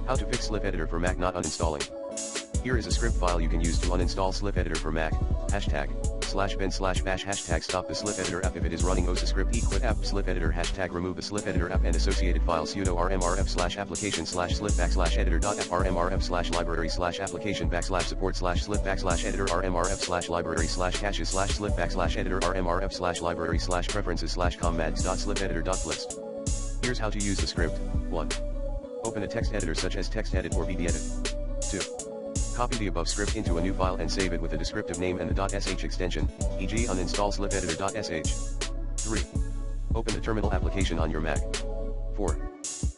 How to fix Xliff Editor for Mac not uninstalling. Here is a script file you can use to uninstall Xliff Editor for Mac. #bin/bash #stop the Xliff Editor app if it is running osascript app Xliff Editor #remove the Xliff Editor app and associated files sudo rmrf/application/xliff-editor.app rmrf/library/application/support/xliff/editor rmrf/library/caches/xliff/editor rmrf/library/preferences/com.madx.XliffEditor.plist. Here's how to use the script. 1. Open a text editor such as TextEdit or VBEdit. 2. Copy the above script into a new file and save it with a descriptive name and the .sh extension, e.g. uninstall XliffEditor.sh. 3. Open the terminal application on your Mac. 4.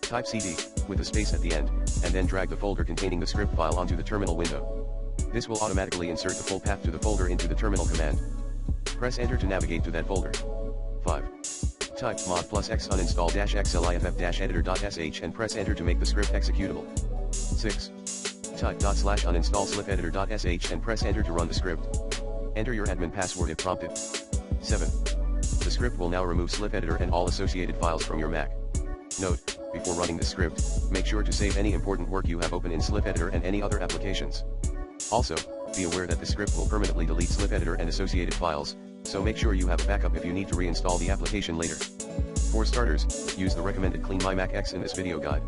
Type cd, with a space at the end, and then drag the folder containing the script file onto the terminal window. This will automatically insert the full path to the folder into the terminal command. Press enter to navigate to that folder. 5. Type mod +x uninstall -xliff-editor.sh and press enter to make the script executable. 6. Type /uninstall XliffEditor.sh and press enter to run the script. Enter your admin password if prompted. 7. The script will now remove Xliff Editor and all associated files from your Mac. Note, before running the script, make sure to save any important work you have open in Xliff Editor and any other applications. Also, be aware that the script will permanently delete Xliff Editor and associated files, so make sure you have a backup if you need to reinstall the application later. For starters, use the recommended Clean My Mac X in this video guide.